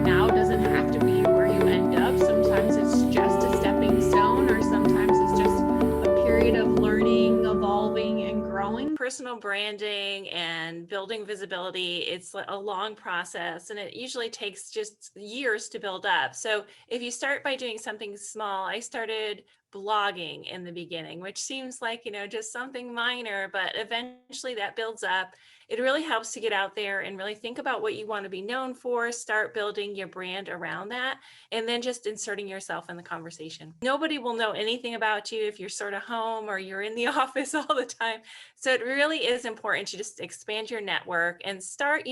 now doesn't have to be where you end up. Sometimes it's just a stepping stone, or sometimes it's just a period of learning, evolving, and growing. Personal branding and building visibility, it's a long process, and it usually takes just years to build up. So if you start by doing something small, I started blogging in the beginning, which seems like, just something minor, but eventually that builds up. It really helps to get out there and really think about what you want to be known for, start building your brand around that, and then just inserting yourself in the conversation. Nobody will know anything about you if you're sort of home or you're in the office all the time. So it really is important to just expand your network and start,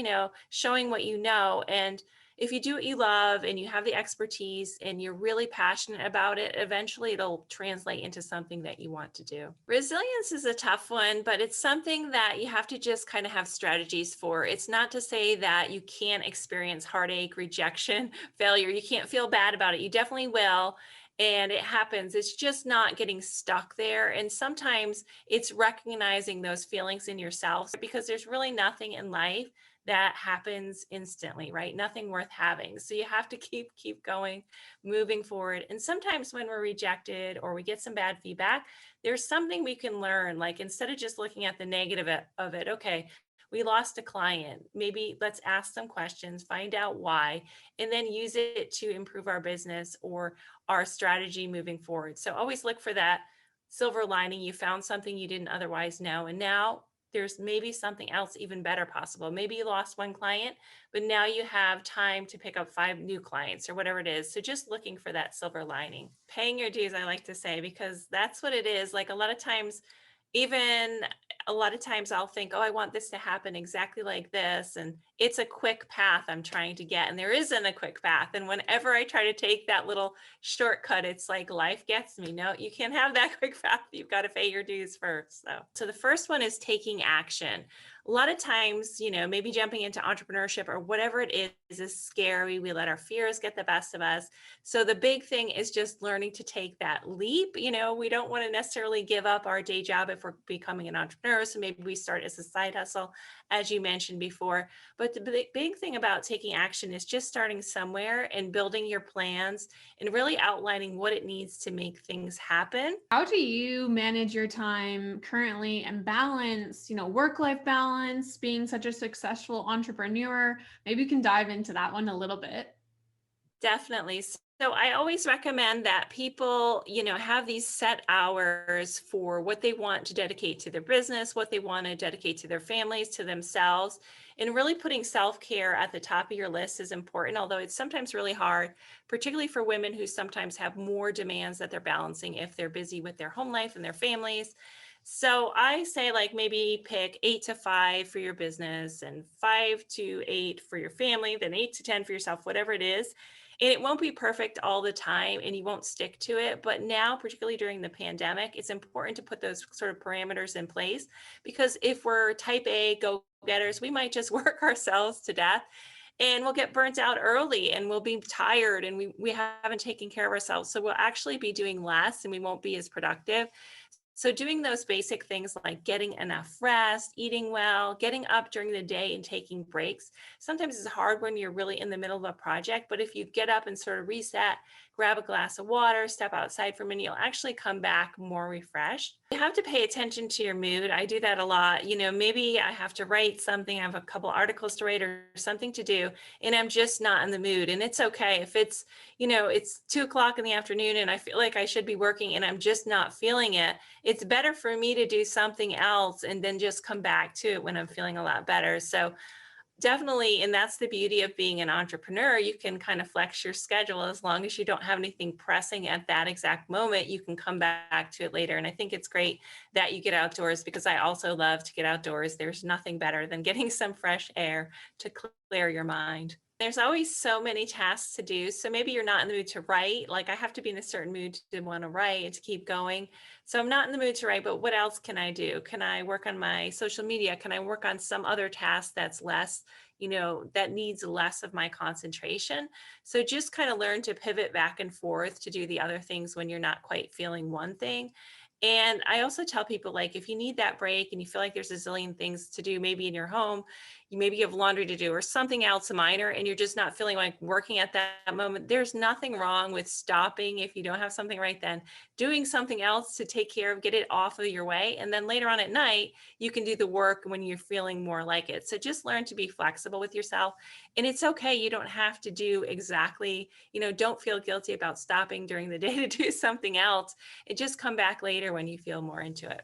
showing what you know. And if you do what you love and you have the expertise and you're really passionate about it, eventually it'll translate into something that you want to do. Resilience is a tough one, but it's something that you have to just kind of have strategies for. It's not to say that you can't experience heartache, rejection, failure. You can't feel bad about it. You definitely will. And it happens. It's just not getting stuck there. And sometimes it's recognizing those feelings in yourself, because there's really nothing in life that happens instantly, right? Nothing worth having. So you have to keep going, moving forward. And sometimes when we're rejected or we get some bad feedback, there's something we can learn. Like, instead of just looking at the negative of it, okay, we lost a client. Maybe let's ask some questions, find out why, and then use it to improve our business or our strategy moving forward. So always look for that silver lining. You found something you didn't otherwise know, and now there's maybe something else even better possible. Maybe you lost one client, but now you have time to pick up 5 new clients or whatever it is. So just looking for that silver lining. Paying your dues, I like to say, because that's what it is. Like, a lot of times I'll think, oh, I want this to happen exactly like this. And it's a quick path I'm trying to get. And there isn't a quick path. And whenever I try to take that little shortcut, it's like life gets me. No, you can't have that quick path. You've got to pay your dues first. So the first one is taking action. A lot of times, maybe jumping into entrepreneurship or whatever it is scary. We let our fears get the best of us. So the big thing is just learning to take that leap. We don't want to necessarily give up our day job if we're becoming an entrepreneur. So maybe we start as a side hustle, as you mentioned before. But the big thing about taking action is just starting somewhere and building your plans and really outlining what it needs to make things happen. How do you manage your time currently and balance, work-life balance, being such a successful entrepreneur? Maybe you can dive into that one a little bit. Definitely. So I always recommend that people, have these set hours for what they want to dedicate to their business, what they want to dedicate to their families, to themselves. And really putting self-care at the top of your list is important, although it's sometimes really hard, particularly for women who sometimes have more demands that they're balancing if they're busy with their home life and their families. So I say, like, maybe pick 8 to 5 for your business and 5 to 8 for your family, then 8 to 10 for yourself, whatever it is. And it won't be perfect all the time and you won't stick to it. But now, particularly during the pandemic, it's important to put those sort of parameters in place, because if we're type A go-getters, we might just work ourselves to death and we'll get burnt out early and we'll be tired and we haven't taken care of ourselves. So we'll actually be doing less and we won't be as productive. So doing those basic things like getting enough rest, eating well, getting up during the day and taking breaks. Sometimes it's hard when you're really in the middle of a project, but if you get up and sort of reset, grab a glass of water, step outside for a minute, you'll actually come back more refreshed. You have to pay attention to your mood. I do that a lot. Maybe I have to write something, I have a couple articles to write or something to do, and I'm just not in the mood. And it's okay if it's, it's 2 o'clock in the afternoon and I feel like I should be working and I'm just not feeling it. It's better for me to do something else and then just come back to it when I'm feeling a lot better. So definitely, and that's the beauty of being an entrepreneur. You can kind of flex your schedule as long as you don't have anything pressing at that exact moment. You can come back to it later. And I think it's great that you get outdoors, because I also love to get outdoors. There's nothing better than getting some fresh air to clear your mind. There's always so many tasks to do. So maybe you're not in the mood to write. Like, I have to be in a certain mood to want to write and to keep going. So I'm not in the mood to write, but what else can I do? Can I work on my social media? Can I work on some other task that's less, that needs less of my concentration? So just kind of learn to pivot back and forth to do the other things when you're not quite feeling one thing. And I also tell people, like, if you need that break and you feel like there's a zillion things to do, maybe in your home, maybe you have laundry to do or something else minor, and you're just not feeling like working at that moment, there's nothing wrong with stopping if you don't have something right then, doing something else to take care of, get it off of your way. And then later on at night, you can do the work when you're feeling more like it. So just learn to be flexible with yourself. And it's okay. You don't have to do exactly, don't feel guilty about stopping during the day to do something else. It just come back later when you feel more into it.